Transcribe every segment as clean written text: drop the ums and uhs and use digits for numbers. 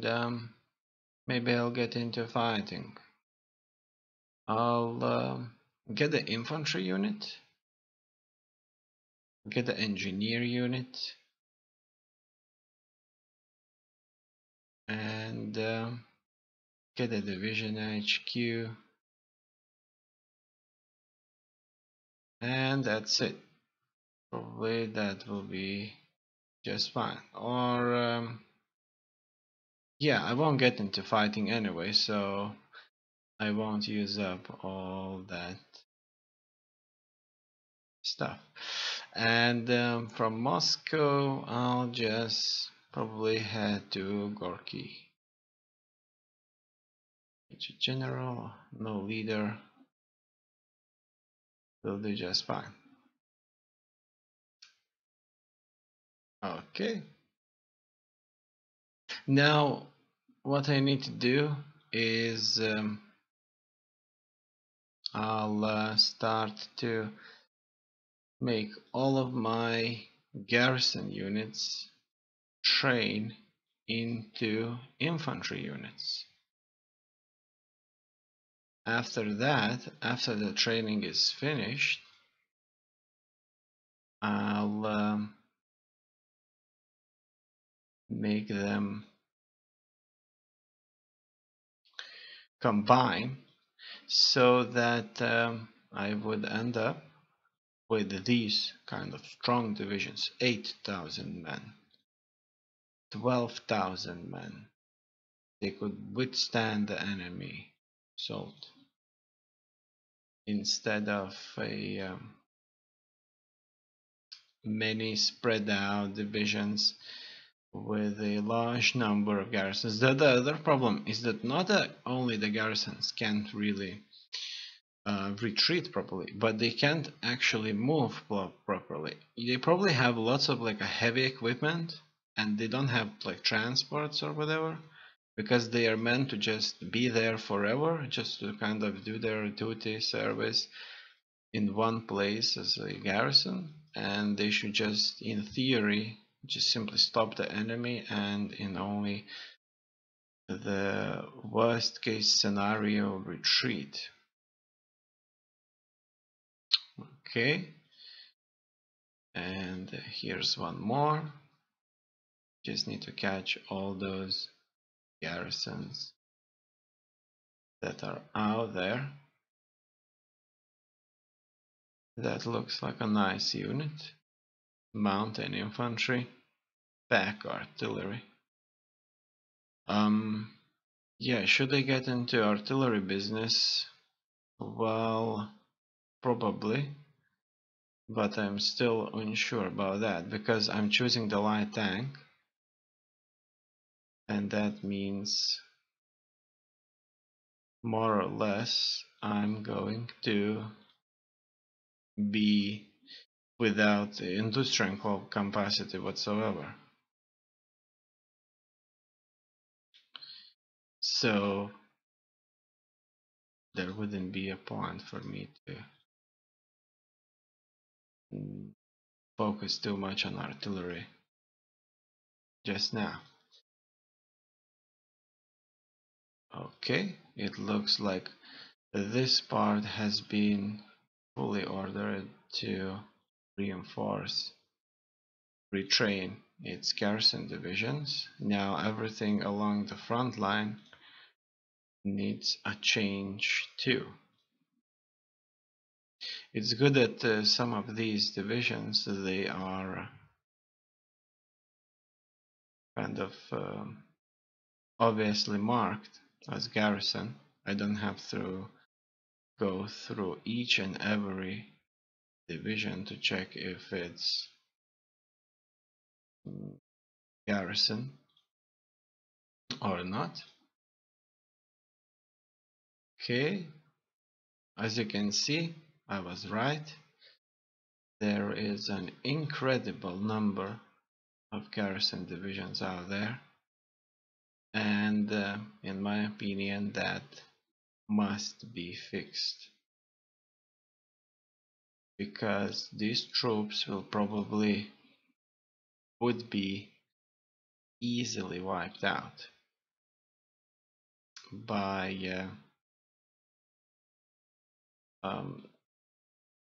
and maybe I'll get into fighting. I'll get the infantry unit, get the engineer unit, and get a division HQ, and that's it. Probably that will be just fine. Or yeah, I won't get into fighting anyway, so I won't use up all that stuff. And from Moscow, I'll just probably head to Gorky. General, no leader, will do just fine. Okay. Now, what I need to do is I'll start to make all of my garrison units train into infantry units. After that, after the training is finished, I'll make them combine so that I would end up with these kind of strong divisions: 8,000 men, 12,000 men. They could withstand the enemy assault instead of a many spread out divisions with a large number of garrisons. The other problem is that not only the garrisons can't really retreat properly, but they can't actually move properly. They probably have lots of like a heavy equipment, and they don't have like transports or whatever, because they are meant to just be there forever, just to kind of do their duty service in one place as a garrison, and they should just, in theory, just simply stop the enemy and in only the worst case scenario retreat. Okay, and here's one more. Just need to catch all those garrisons that are out there. That looks like a nice unit. Mountain infantry, pack artillery. Yeah, should I get into artillery business? Well, probably, but I'm still unsure about that because I'm choosing the light tank, and that means more or less I'm going to be without industrial capacity whatsoever. So there wouldn't be a point for me to focus too much on artillery just now. Okay, it looks like this part has been fully ordered to reinforce, retrain its garrison divisions. Now everything along the front line needs a change too. It's good that some of these divisions, they are kind of obviously marked as garrison. I don't have to go through each and every division to check if it's garrison or not. Okay, as you can see, I was right. There is an incredible number of garrison divisions out there, and in my opinion that must be fixed, because these troops would be easily wiped out by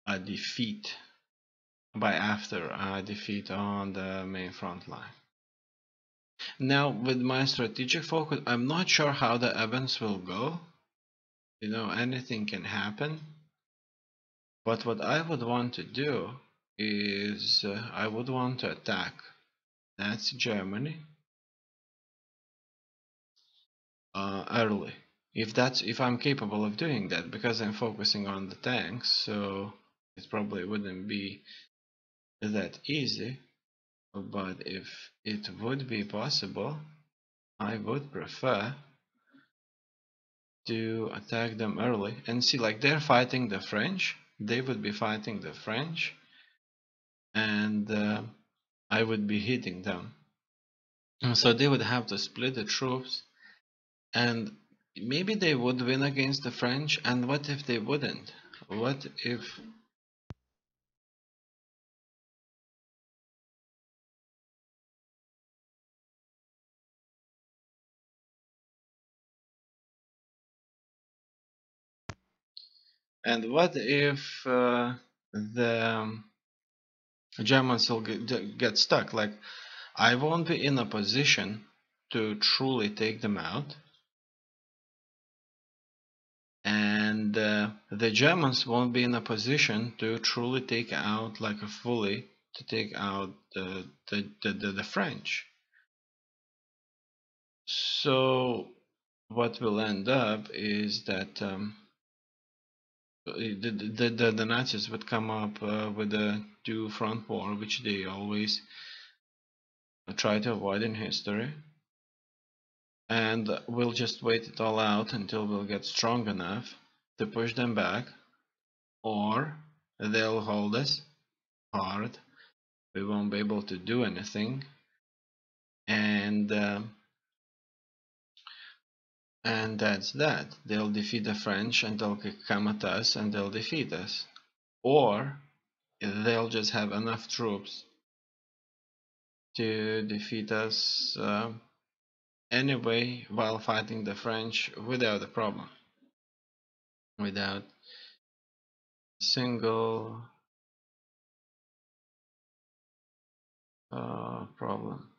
a defeat, after a defeat on the main front line. Now, with my strategic focus, I'm not sure how the events will go. Anything can happen. But what I would want to do is I would want to attack Nazi Germany early. If I'm capable of doing that, because I'm focusing on the tanks, so it probably wouldn't be that easy. But if it would be possible, I would prefer to attack them early and see, like, they're fighting the French, they would be fighting the French, and I would be hitting them. So they would have to split the troops, and maybe they would win against the French. And what if they wouldn't? What if the Germans will get stuck? Like, I won't be in a position to truly take them out, and the Germans won't be in a position to truly take out, like, fully to take out the French. So what will end up is that the Nazis would come up with a two-front war, which they always try to avoid in history, and we'll just wait it all out until we'll get strong enough to push them back, or they'll hold us hard, we won't be able to do anything, and that's that. They'll defeat the French and they'll come at us and they'll defeat us, or they'll just have enough troops to defeat us anyway while fighting the French without a problem, without single problem.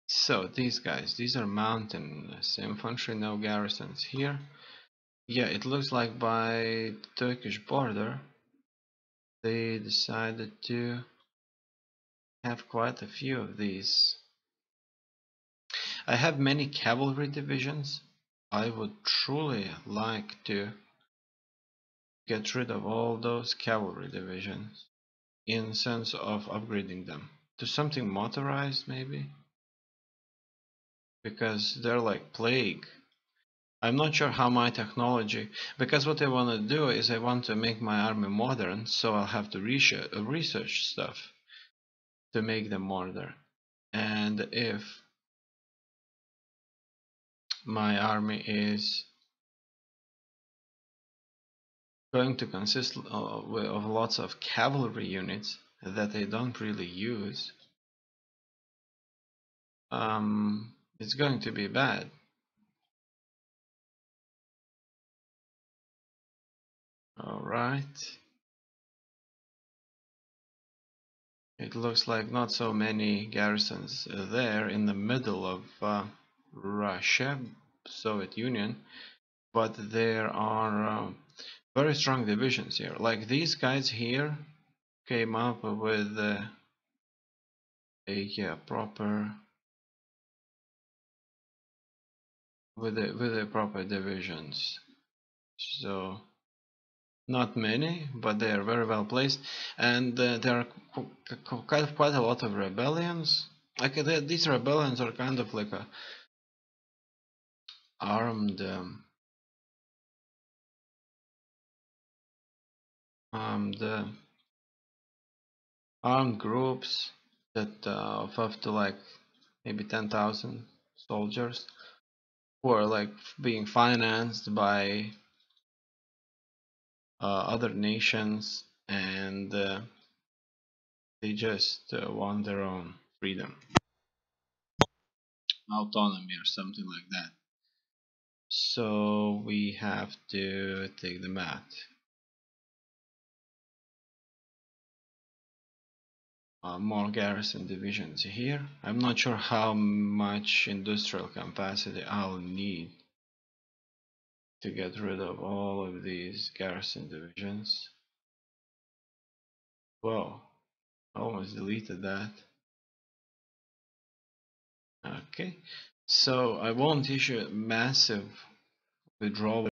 So these guys, these are mountainous infantry, no garrisons here. Yeah, it looks like by Turkish border they decided to have quite a few of these. I have many cavalry divisions. I would truly like to get rid of all those cavalry divisions, in sense of upgrading them to something motorized, maybe, because they're like plague. I'm not sure how my technology, because what I want to do is I want to make my army modern, so I'll have to research stuff to make them modern. And if my army is going to consist of lots of cavalry units that I don't really use, it's going to be bad. All right. It looks like not so many garrisons there in the middle of Russia, Soviet Union, but there are very strong divisions here. Like these guys here came up with proper proper divisions. So not many, but they are very well placed, and there are quite a lot of rebellions. Like these rebellions are kind of like a armed armed armed groups that of up to like maybe 10,000 soldiers, who are like being financed by other nations, and they just want their own freedom, autonomy, or something like that. So we have to take them out. More garrison divisions here. I'm not sure how much industrial capacity I'll need to get rid of all of these garrison divisions. Whoa, almost deleted that. Okay, so I won't issue massive withdrawals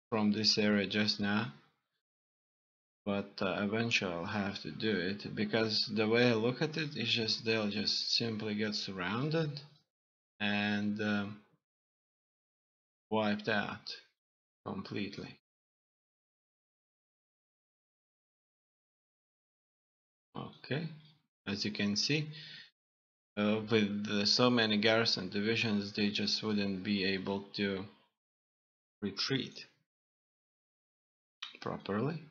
from this area just now, but eventually I'll have to do it, because the way I look at it is just they'll just simply get surrounded and wiped out completely. Okay, as you can see, with so many garrison divisions, they just wouldn't be able to retreat properly.